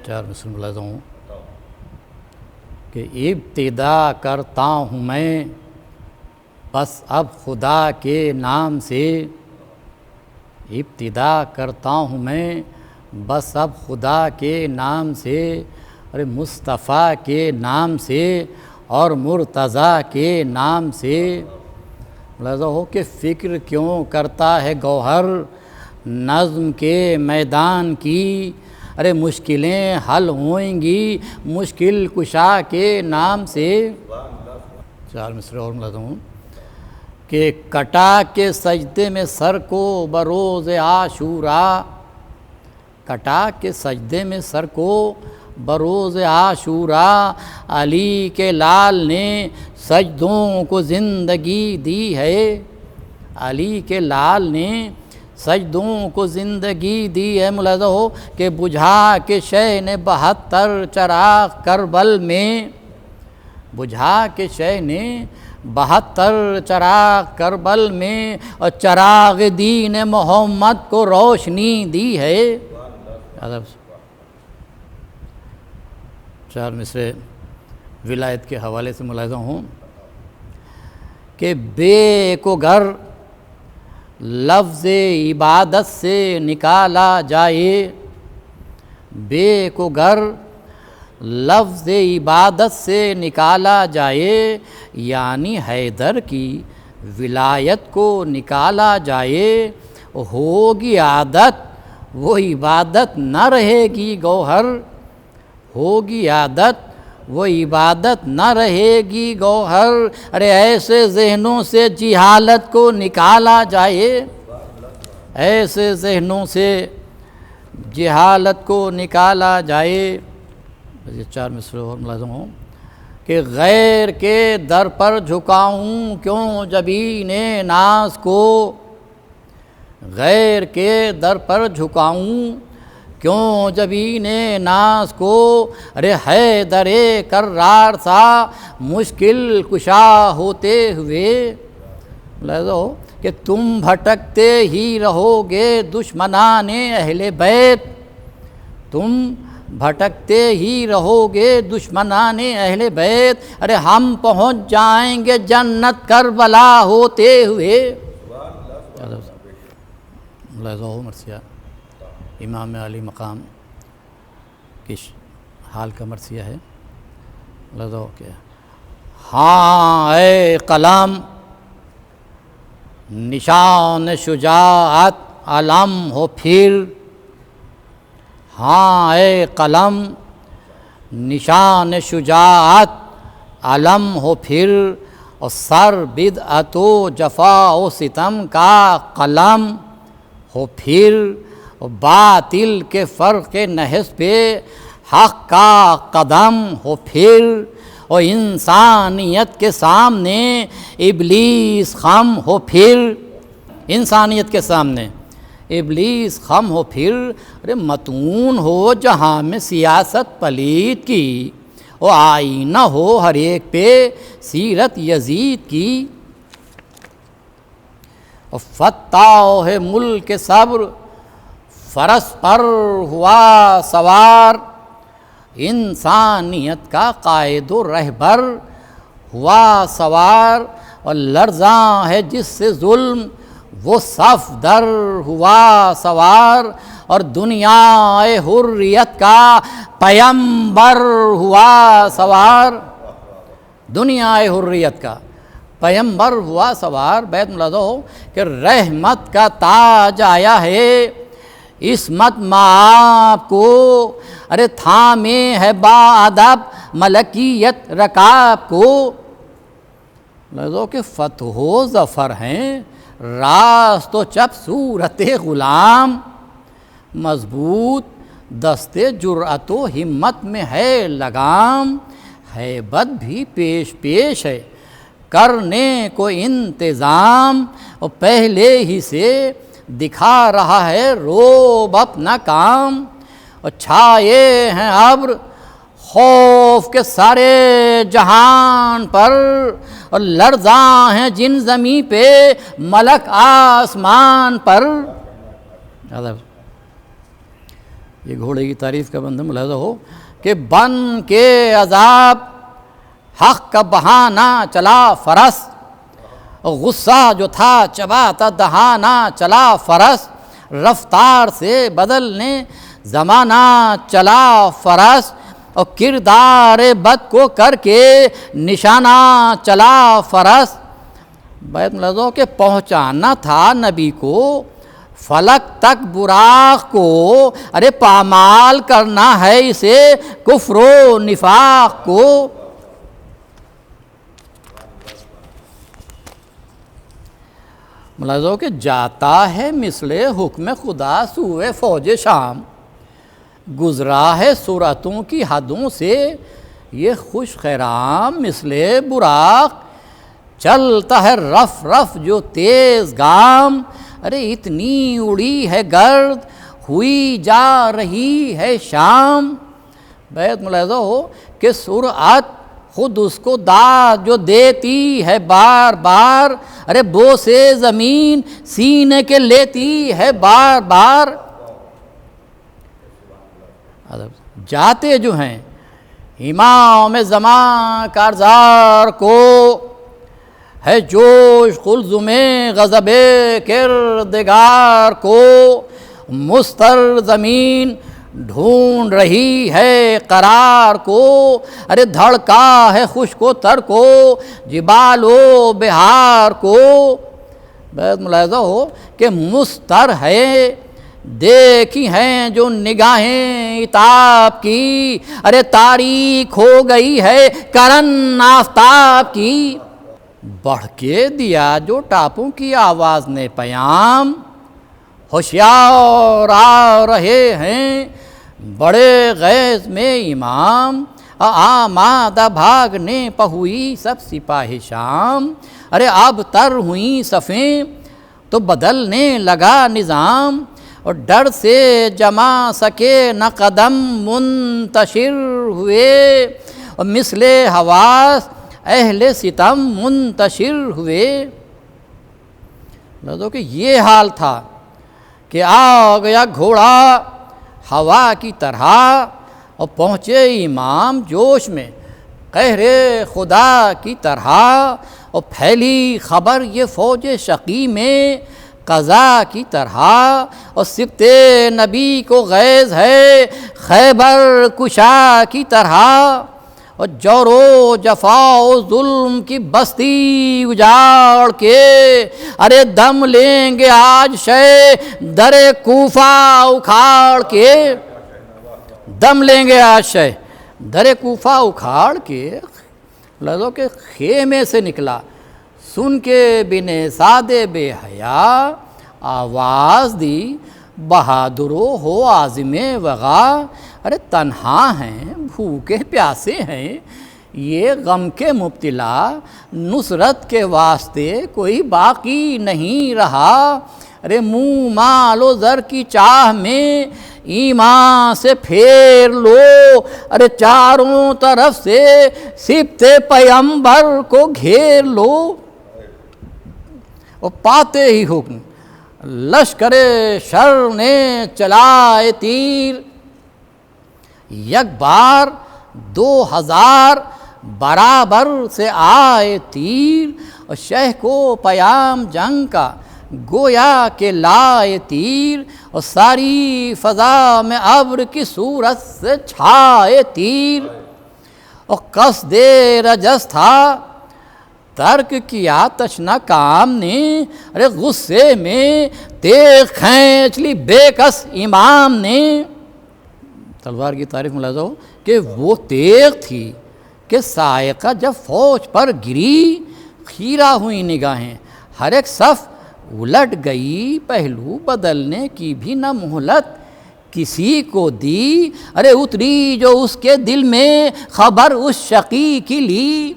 چار مصر ملاحظہ ہوں کہ ابتدا کرتا ہوں میں بس اب خدا کے نام سے، ابتدا کرتا ہوں میں بس اب خدا کے نام سے، ارے مصطفیٰ کے نام سے اور مرتضیٰ کے نام سے۔ ملاحظہ ہو کہ فکر کیوں کرتا ہے گوہر نظم کے میدان کی، ارے مشکلیں حل ہوئیں گی مشکل کشا کے نام سے۔ چار مصرع اور ملاحظہ ہوں کہ کٹا کے سجدے میں سر کو بروز عاشوراء، کٹا کے سجدے میں سر کو بروز عاشوراء، علی کے لال نے سجدوں کو زندگی دی ہے، علی کے لال نے سجدوں کو زندگی دی ہے۔ ملاحظہ ہو کہ بجھا کے شہ نے 72 چراغ کربل میں، بجھا کے شہ نے 72 چراغ کربل میں، اور چراغ دین محمد کو روشنی دی ہے۔ چار مصرع ولایت کے حوالے سے ملاحظہ ہوں کہ بے کو گر لفظ عبادت سے نکالا جائے، بے کو گر لفظ عبادت سے نکالا جائے، یعنی حیدر کی ولایت کو نکالا جائے، ہوگی عادت وہ عبادت نہ رہے گی گوہر، ہوگی عادت وہ عبادت نہ رہے گی گوہر، ارے ایسے ذہنوں سے جہالت کو نکالا جائے، ایسے ذہنوں سے جہالت کو نکالا جائے۔ یہ چار مصرع اور ملاحظہ ہوں کہ غیر کے در پر جھکاؤں کیوں جبین ناز کو، غیر کے در پر جھکاؤں کیوں جبین ناز کو، ارے حیدر کرار سا مشکل کشا ہوتے ہوئے۔ ملاحظہ ہو کہ تم بھٹکتے ہی رہو گے دشمنان اہل بیت، تم بھٹکتے ہی رہو گے دشمنان اہل بیت، ارے ہم پہنچ جائیں گے جنت کربلا ہوتے ہوئے۔ ملاحظہ ہو مرثیہ امام علی مقام کی حال کا مرثیہ ہے۔ ملاحظہ ہو کہ ہاں اے قلم نشان شجاعت علم ہو پھر، ہاں اے قلم نشان شجاعت علم ہو پھر، اور سر بدعت و جفا و ستم کا قلم ہو پھر، اور باطل کے فرق نحس پہ حق کا قدم ہو پھر، اور انسانیت کے سامنے ابلیس خم ہو پھر، انسانیت کے سامنے ابلیس خم ہو پھر، ارے متون ہو جہاں میں سیاست پلید کی، اور آئینہ ہو ہر ایک پہ سیرت یزید کی، اور فتح ہے ملک صبر فرس پر ہوا سوار، انسانیت کا قائد و رہبر ہوا سوار، اور لرزاں ہے جس سے ظلم وہ صف در ہوا سوار، اور دنیا حریت کا پیمبر ہوا سوار، دنیا حریت کا پیمبر ہوا سوار۔ بیت ملاحظہ ہو کہ رحمت کا تاج آیا ہے عصمت مآب کو، ارے تھامے ہے با ادب ملکیت رکاب کو۔ ملاحظہ ہو کہ فتح و ظفر ہیں راست و چپ صورت غلام، مضبوط دست جرأت و ہمت میں ہے لگام، ہیبت بھی پیش پیش ہے کرنے کو انتظام، اور پہلے ہی سے دکھا رہا ہے روب اپنا کام، اور چھائے ہیں ابر خوف کے سارے جہان پر، اور لرزاں ہیں جن زمیں پہ ملک آسمان پر۔ یہ گھوڑے کی تعریف کا بندہ ملاحظہ ہو کہ بن کے عذاب حق کا بہانہ چلا فرس، غصہ جو تھا چباتا دہانہ چلا فرس، رفتار سے بدلنے زمانہ چلا فرس، اور کردار بد کو کر کے نشانہ چلا فرس۔ بیت ملاحظہ کہ پہنچانا تھا نبی کو فلک تک براق کو، ارے پامال کرنا ہے اسے کفر و نفاق کو۔ ملاحظہ کہ جاتا ہے مثل حکم خدا سوئے فوج شام، گزرا ہے صورتوں کی حدوں سے یہ خوش خیرام مثل براق، چلتا ہے رف رف جو تیز گام، ارے اتنی اڑی ہے گرد ہوئی جا رہی ہے شام۔ بیت ملاحظہ ہو کہ سرعت خود اس کو داد جو دیتی ہے بار بار، ارے بو سے زمین سینے کے لیتی ہے بار بار۔ جاتے جو ہیں امام زمان کارزار کو ہے جوش قلزم غضب کردگار کو، مستر زمین ڈھونڈ رہی ہے قرار کو، ارے دھڑکا ہے خشک و تر کو جبال و بہار کو۔ بہت ملاحظہ ہو کہ مستر ہے دیکھی ہیں جو نگاہیں عتاب کی، ارے تاریک ہو گئی ہے کرن آفتاب کی، بڑھ کے دیا جو ٹاپوں کی آواز نے پیام، ہوشیار آ رہے ہیں بڑے غیظ میں امام، آمادہ بھاگنے پہوئی سب سپاہی شام، ارے اب تر ہوئیں صفیں تو بدلنے لگا نظام، اور ڈر سے جما سکے نہ قدم منتشر ہوئے، اور مثل حواس اہل ستم منتشر ہوئے۔ لوگوں کہ یہ حال تھا کہ آ گیا گھوڑا ہوا کی طرح، اور پہنچے امام جوش میں قہر خدا کی طرح، اور پھیلی خبر یہ فوج شقی میں قضا کی طرح، اور سبت نبی کو غیظ ہے خیبر کشا کی طرح، اور جور و جفا و ظلم کی بستی اجاڑ کے، ارے دم لیں گے آج شے در کوفہ اکھاڑ کے، دم لیں گے آج شے در کوفہ اکھاڑ کے۔ لذو کہ خیمے سے نکلا سن کے بنے سادے بے حیا، آواز دی بہادرو ہو عازم وغا، ارے تنہا ہیں بھوکے پیاسے ہیں یہ غم کے مبتلا، نصرت کے واسطے کوئی باقی نہیں رہا، ارے منہ مال و زر کی چاہ میں ایمان سے پھیر لو، ارے چاروں طرف سے سبت پیمبر کو گھیر لو۔ اور پاتے ہی حکم لشکر شر نے چلائے تیر، یک بار 2000 برابر سے آئے تیر، اور شہ کو پیام جنگ کا گویا کہ لائے تیر، اور ساری فضا میں ابر کی صورت سے چھائے تیر، اور قصد رجس تھا ترک کیا تشنا کام نے، ارے غصے میں تیغ کھینچ لی بے کس امام نے۔ تلوار کی تعریف ملاحظہ ہو کہ وہ تیغ تھی کہ سائقہ جب فوج پر گری، خیرہ ہوئی نگاہیں، ہر ایک صف الٹ گئی، پہلو بدلنے کی بھی نہ مہلت کسی کو دی، ارے اتری جو اس کے دل میں خبر اس شقی کی لی،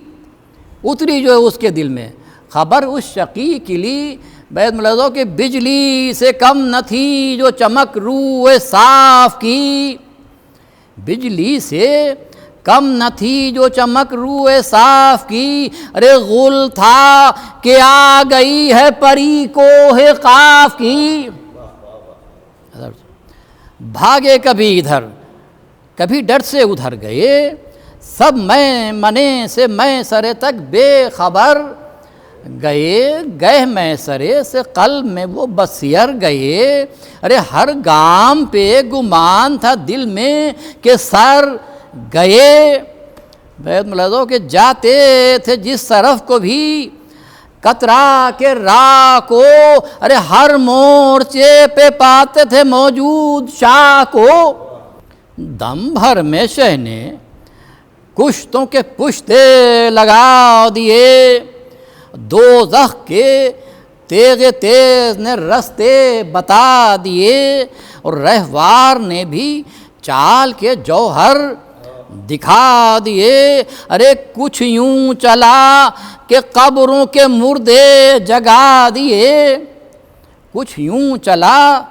اتری جو اس کے دل میں خبر اس شقی کی لی۔ بیت ملاحظہ کہ بجلی سے کم نہ تھی جو چمک روئے صاف کی، بجلی سے کم نہ تھی جو چمک روئے صاف کی، ارے غل تھا کہ آ گئی ہے پری کوہ قاف کی۔ بھاگے کبھی ادھر کبھی ڈر سے ادھر گئے، سب میں منے سے میں سرے تک بے خبر گئے میں سرے سے قلب میں وہ بصیر گئے، ارے ہر گام پہ گمان تھا دل میں کہ سر گئے، بیت ملازو کہ جاتے تھے جس طرف کو بھی قطرہ کے راہ کو، ارے ہر مورچے پہ پاتے تھے موجود شاہ کو، دم بھر میں شہ نے کشتوں کے پشتے لگا دیے، دوزخ کے تیغ تیز نے رستے بتا دیے، اور رہوار نے بھی چال کے جوہر دکھا دیے، ارے کچھ یوں چلا کہ قبروں کے مردے جگا دیے، کچھ یوں چلا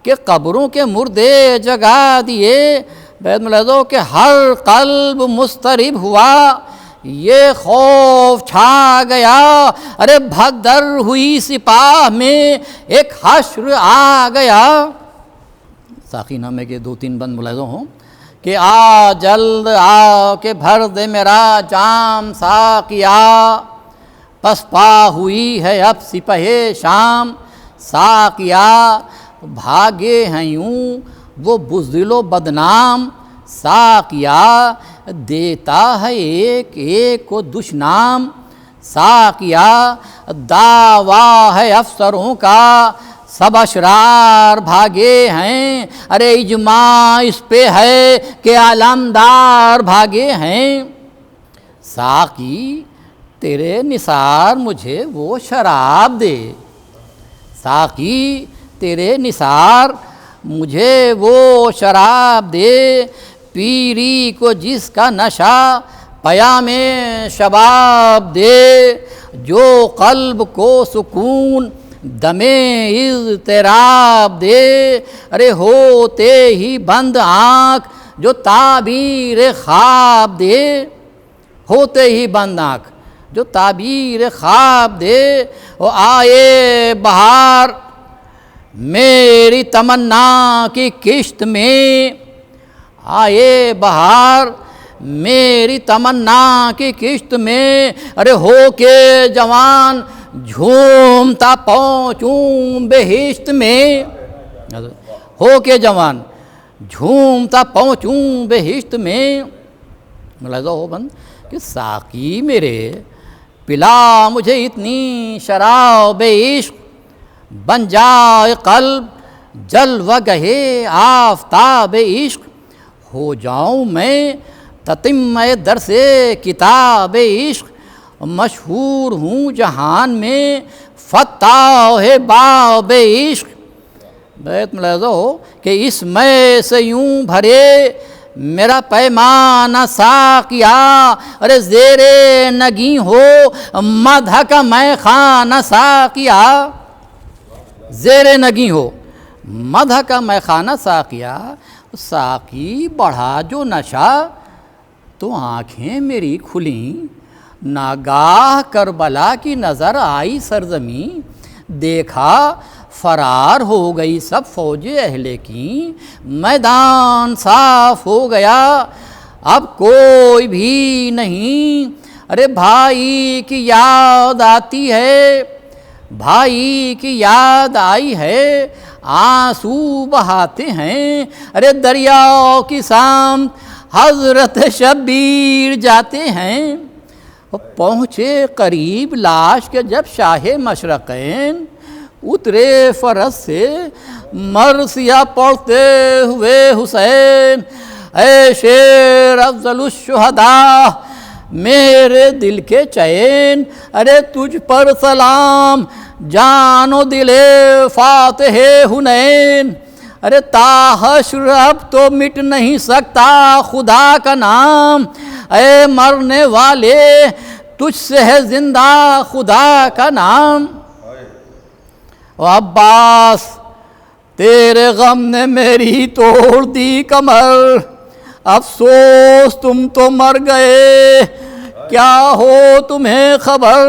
کہ قبروں کے مردے جگا دیے، بیت ملازو کہ ہر قلب مضطرب ہوا، یہ خوف چھا گیا، ارے بھگدڑ ہوئی سپاہ میں ایک حشر آ گیا۔ ساقی نامے کے 2-3 بند ملاحظہ ہوں کہ آ جلد آ کے بھر دے میرا جام ساقیا، پس پا ہوئی ہے اب سپہ شام ساقیا، بھاگے ہیں یوں وہ بزدل و بدنام ساقیا، دیتا ہے ایک ایک کو دشنام ساقیا، دعویٰ ہے افسروں کا سب اشرار بھاگے ہیں، ارے اجماع اس پہ ہے کہ علمدار بھاگے ہیں، ساقی تیرے نثار مجھے وہ شراب دے، ساقی تیرے نثار مجھے وہ شراب دے، پیری کو جس کا نشہ پیام شباب دے، جو قلب کو سکون دم اضطراب دے، ارے ہوتے ہی بند آنکھ جو تعبیر خواب دے، ہوتے ہی بند آنکھ جو تعبیر خواب دے، وہ آئے بہار میری تمنا کی کشت میں، آئے بہار میری تمنا کی کشت میں، ارے ہو کے جوان جھومتا پہنچوں بہشت میں، ہو کے جوان جھومتا پہنچوں بہشت میں، ملاحظہ ہو بند کہ ساقی میرے پلا مجھے اتنی شراب عشق، بن جائے قلب جلوہ گہے آفتاب عشق، ہو جاؤں میں تتمہ در سے کتاب عشق، مشہور ہوں جہان میں فتح باب عشق، بیت ملاحظہ ہو کہ اس میں سے یوں بھرے میرا پیمانہ ساقیا، ارے زیر نگیں ہو مدح کا میں خانہ ساقیا، زیر نگیں ہو مدح کا میں خانہ ساقیا، ساقی بڑھا جو نشہ تو آنکھیں میری کھلیں، ناگاہ کربلا کی نظر آئی سرزمین، دیکھا فرار ہو گئی سب فوج اہل کی، میدان صاف ہو گیا اب کوئی بھی نہیں، ارے بھائی کی یاد آتی ہے، بھائی کی یاد آئی ہے، آنسو بہاتے ہیں، ارے دریاؤ کی سامت حضرت شبیر جاتے ہیں، پہنچے قریب لاش کے جب شاہ مشرقین، اترے فرس سے مرثیہ پڑھتے ہوئے حسین، اے شیر افضل الشہداء میرے دل کے چین، ارے تجھ پر سلام جان و دل فاتح حنین، ارے تا حشر اب تو مٹ نہیں سکتا خدا کا نام، اے مرنے والے تجھ سے ہے زندہ خدا کا نام، عباس تیرے غم نے میری توڑ دی کمر، افسوس تم تو مر گئے کیا ہو تمہیں خبر،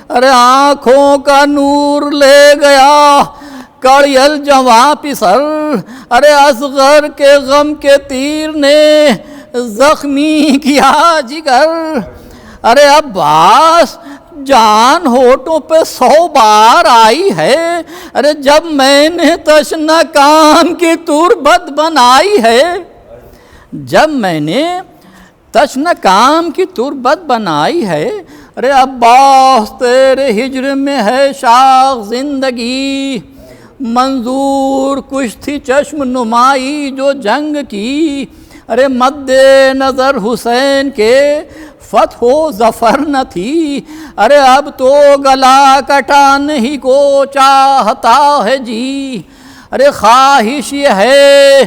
ارے آنکھوں کا نور لے گیا کڑیل جواں پسر، ارے اصغر کے غم کے تیر نے زخمی کیا جگر، ارے عباس جان ہونٹوں پہ 100 بار آئی ہے، ارے جب میں نے تشنہ کام کی تربت بنائی ہے، جب میں نے تشنہ کام کی تربت بنائی ہے، ارے عباس تیرے ہجر میں ہے شاخ زندگی، منظور کچھ تھی چشم نمائی جو جنگ کی، ارے مد نظر حسین کے فتح و ظفر نہ تھی، ارے اب تو گلا کٹانے ہی کو چاہتا ہے جی، ارے خواہش یہ ہے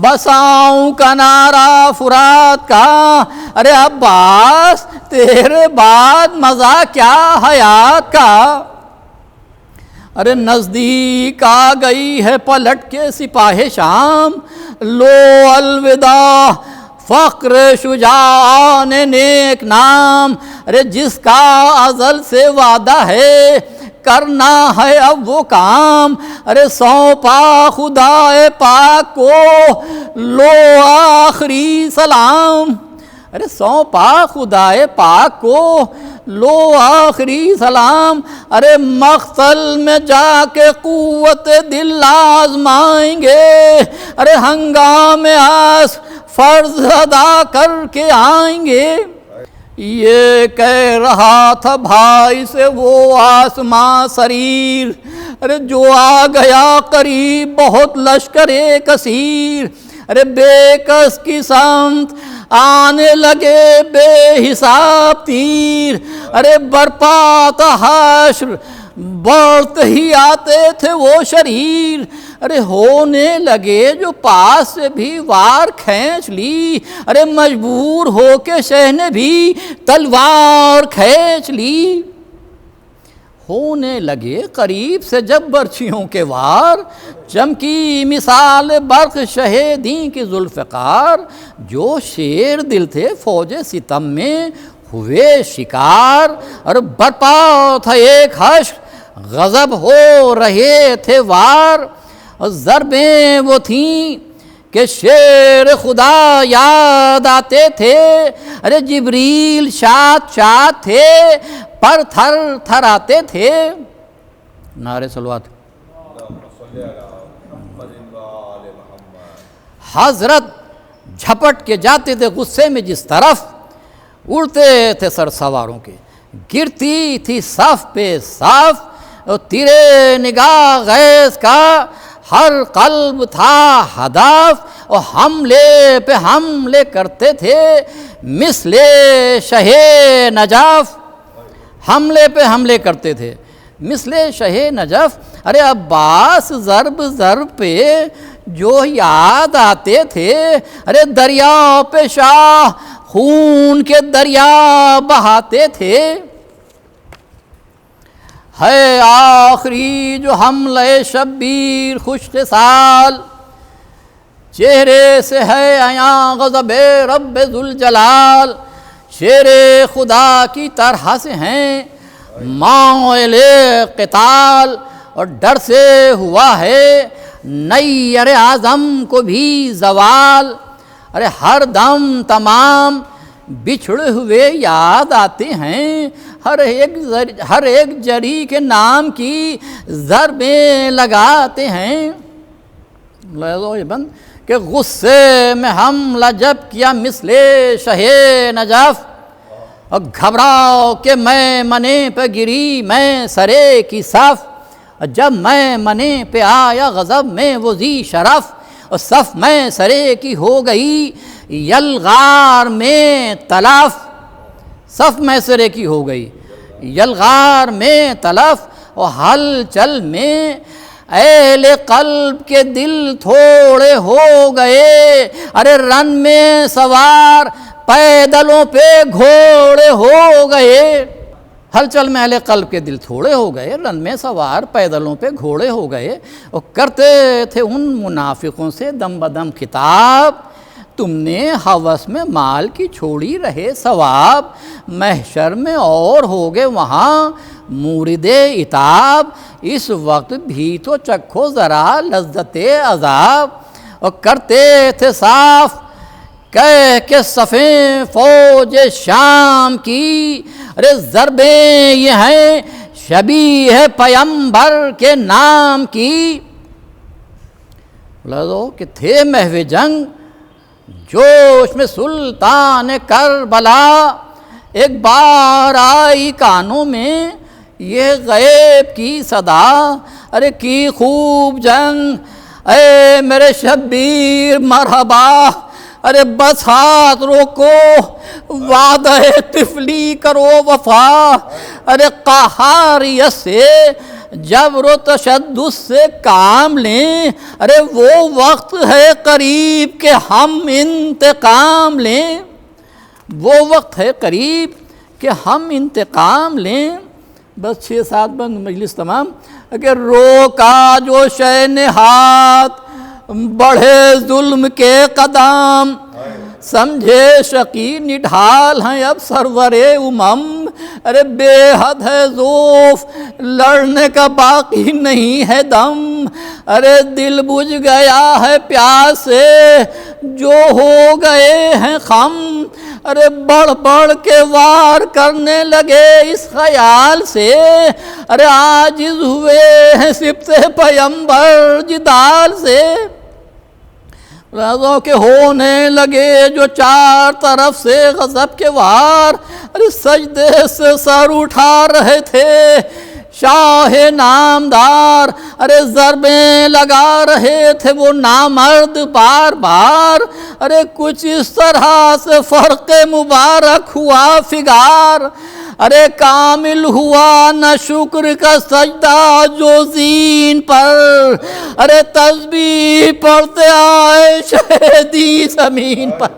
بساؤں کنارہ فرات کا، ارے عباس تیرے بعد مزہ کیا حیات کا، ارے نزدیک آ گئی ہے پلٹ کے سپاہ شام، لو الوداع فخر شجاعان نیک نام، ارے جس کا ازل سے وعدہ ہے کرنا ہے اب وہ کام، ارے سونپا خدا پاک کو لو آخری سلام، ارے سونپا خدا پاک کو لو آخری سلام، ارے مقتل میں جا کے قوت دل آزمائیں گے، ارے ہنگام آس فرض ادا کر کے آئیں گے، یہ کہہ رہا تھا بھائی سے وہ آسماں سریر، ارے جو آ گیا قریب بہت لشکر کثیر، ارے بے کس کی سمت آنے لگے بے حساب تیر، ارے برپا تھا حشر بڑھتے ہی آتے تھے وہ شریر، ارے ہونے لگے جو پاس سے بھی وار کھینچ لی، ارے مجبور ہو کے شہ نے بھی تلوار کھینچ لی، ہونے لگے قریب سے جب برچھیوں کے وار، چمکی مثال برق شہیدیں کی ذوالفقار، جو شیر دل تھے فوج ستم میں ہوئے شکار، اور برپا تھا ایک حشر غضب ہو رہے تھے وار، اور ضربیں وہ تھیں کہ شیر خدا یاد آتے تھے، ارے جبریل شاد شاد تھے پر تھر تھر آتے تھے، نعرے صلوات، حضرت جھپٹ کے جاتے تھے غصے میں جس طرف، اڑتے تھے سر سواروں کے، گرتی تھی صف پہ صف، تیرے نگاہ غیظ کا ہر قلب تھا ہدف، اور حملے پہ حملے کرتے تھے مثل شہ نجف، حملے پہ حملے کرتے تھے مثل شہ نجف، ارے عباس ضرب ضرب پہ جو یاد آتے تھے، ارے دریا پہ شاہ خون کے دریا بہاتے تھے، ہے آخری جو حملہ شبیر خوش سال، چہرے سے ہے عیاں غضب رب ذوالجلال، شیر خدا کی طرح سے ہیں مائل قتال، اور ڈر سے ہوا ہے نیر اعظم کو بھی زوال، ارے ہر دم تمام بچھڑے ہوئے یاد آتے ہیں، ہر ایک جری کے نام کی ضربیں لگاتے ہیں، بند کہ غصے میں حملہ جب کیا مثل شہ نجف، اور گھبراؤ کہ میں منے پہ گری میں سرے کی صف، جب میں منے پہ آیا غضب میں وہ ذی شرف، اور صف میں سرے کی ہو گئی یلغار میں تلف، صف میں سرے کی ہو گئی یلغار میں تلف، اور ہلچل میں اہل قلب کے دل تھوڑے ہو گئے، ارے رن میں سوار پیدلوں پہ گھوڑے ہو گئے، ہلچل میں اہل قلب کے دل تھوڑے ہو گئے، رن میں سوار پیدلوں پہ گھوڑے ہو گئے، اور کرتے تھے ان منافقوں سے دم بدم خطاب، تم نے ہوس میں مال کی چھوڑی رہے ثواب، محشر میں اور ہوگے وہاں مورد عتاب، اس وقت بھی تو چکھو ذرا لذت عذاب۔ اور کرتے تھے صاف کہہ کے صفیں فوج شام کی، ارے ضربیں یہ ہیں شبیہ پیمبر کے نام کی۔ لازو کہ تھے محو جنگ جوش میں سلطان کربلا، ایک بار آئی کانوں میں یہ غیب کی صدا، ارے کی خوب جنگ اے میرے شبیر مرحبا، ارے بس ہاتھ روکو وعدہ طفلی کرو وفا، ارے قہاریت سے جبر و تشدد سے کام لیں، ارے وہ وقت ہے قریب کہ ہم انتقام لیں، وہ وقت ہے قریب کہ ہم انتقام لیں۔ بس 6-7 بند مجلس تمام۔ اگر روکا جو شے نہاد بڑھے ظلم کے قدم، سمجھے شقی نڈھال ہیں اب سرور امم، ارے بے حد ہے ذوف لڑنے کا باقی نہیں ہے دم، ارے دل بجھ گیا ہے پیاس سے جو ہو گئے ہیں خم، ارے بڑھ بڑھ کے وار کرنے لگے اس خیال سے، ارے عاجز ہوئے ہیں سبط پیمبر جدال سے، رازوں کے ہونے لگے جو چار طرف سے غضب کے وار، ارے سجدے سے سر اٹھا رہے تھے شاہ نامدار، ارے ضربیں لگا رہے تھے وہ نامرد بار بار، ارے کچھ اس طرح سے فرق مبارک ہوا فگار، ارے کامل ہوا نہ شکر کا سجدہ جو زین پر، ارے تسبیح پڑھتے آئے شہیدی زمین پر،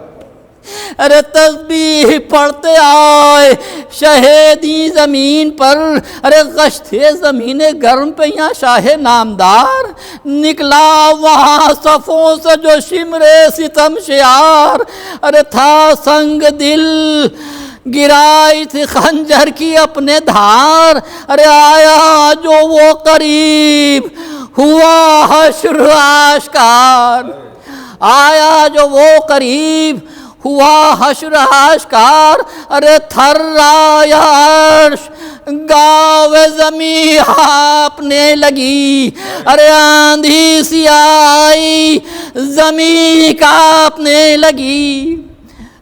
ارے تسبیح پڑھتے آئے شہیدی زمین پر، ارے گشت زمین گرم پہ یہاں شاہ نامدار نکلا وہاں صفوں سے جو شمر ستم شیار، ارے تھا سنگ دل گرائی تھی خنجر کی اپنے دھار، ارے آیا جو وہ قریب ہوا حشر آشکار، آیا جو وہ قریب ہوا حشر آشکار، ارے تھر آیا عرش گاوے زمین ہانپنے لگی، ارے آندھی سی آئی زمین کانپنے لگی،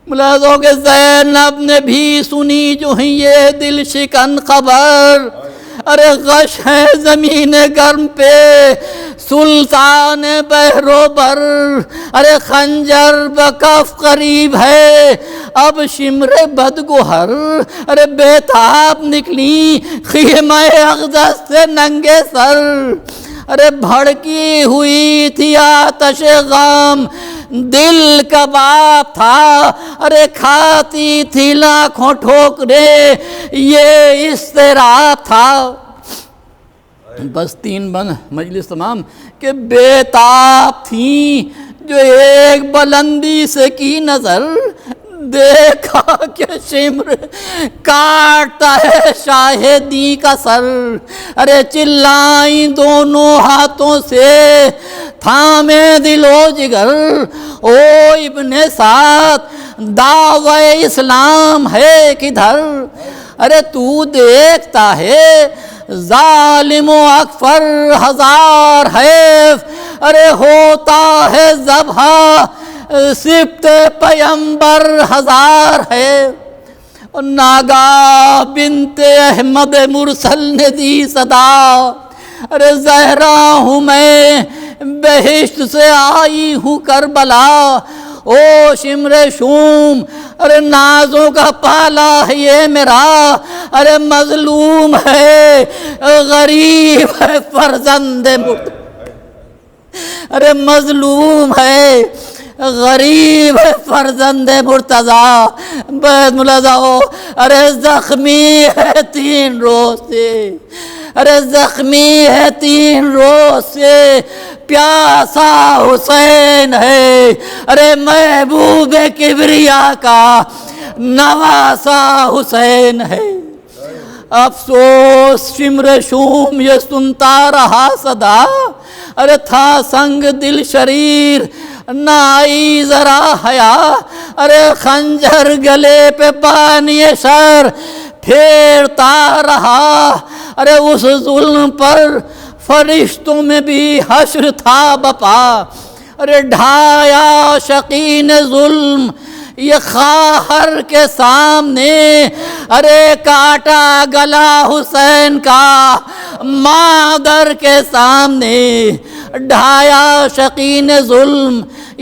ملاحظہ ہو کہ زینب نے بھی سنی جو ہی یہ دل شکن خبر، ارے غش ہے زمین گرم پہ سلطان بحر و بر، ارے خنجر بکف قریب ہے اب شمر بدگوہر، ارے بیتاب نکلی خیمہ اقدس سے ننگے سر، ارے بھڑکی ہوئی تھی آتش غم دل کباب تھا، ارے کھاتی تھی لاکھوں ٹھوکرے یہ اضطراب تھا۔ بس 3 بند مجلس تمام کہ بیتاب تھیں جو ایک بلندی سے کی نظر، دیکھا کہ شمر کاٹتا ہے شاہدی کا سر، ارے چلائیں دونوں ہاتھوں سے تھامے دل و جگر، او ابن سعد دعوی اسلام ہے کدھر، ارے تو دیکھتا ہے ظالم و اکفر ہزار حیف، ارے ہوتا ہے ذبح سبط پیمبر ہزار ہے، اور ناگاہ بنت احمد مرسل نے دی صدا، ارے زہرا ہوں میں بہشت سے آئی ہوں کربلا، او شمر شوم ارے نازوں کا پالا ہے یہ میرا، ارے مظلوم ہے غریب ہے فرزند مرتضی، ارے مظلوم ہے غریب ہے فرزند مرتضی، بیت ملازہ ہو ارے زخمی ہے 3 روز سے، ارے زخمی ہے 3 روز سے پیاسا حسین ہے، ارے محبوب کبریا کا نواسا حسین ہے۔ افسوس شمر شوم یہ سنتا رہا صدا، ارے تھا سنگ دل شریر نہ آئی ذرا حیا، ارے خنجر گلے پہ بانی شر پھیرتا رہا، ارے اس ظلم پر فرشتوں میں بھی حشر تھا بپا، ارے ڈھایا شقین ظلم یہ خواہر کے سامنے، ارے کاٹا گلا حسین کا مادر کے سامنے، ڈھایا شقین ظلم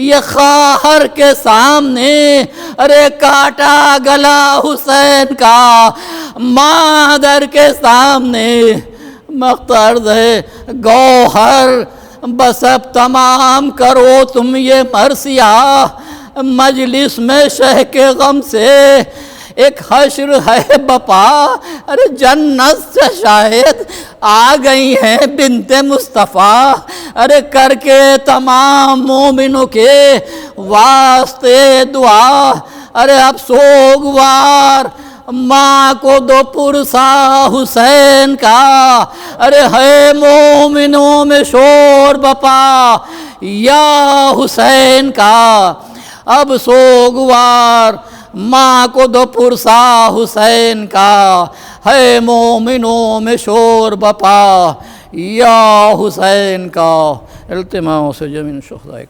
یہ خواہر کے سامنے، ارے کاٹا گلا حسین کا مادر کے سامنے۔ مقترض ہے گوہر بس اب تمام کرو تم یہ مرثیہ، مجلس میں شہ کے غم سے ایک حشر ہے بپا، ارے جنت سے شاید آ گئی ہیں بنت مصطفیٰ، ارے کر کے تمام مومنوں کے واسطے دعا، ارے اب سوگوار ماں کو دو پرسا حسین کا، ارے ہے مومنوں میں شور بپا یا حسین کا، اب سوگوار ماں کو دو پرسا حسین کا، ہے مومنوں میں شور بپا یا حسین کا۔ التماس سے جمین شہدائے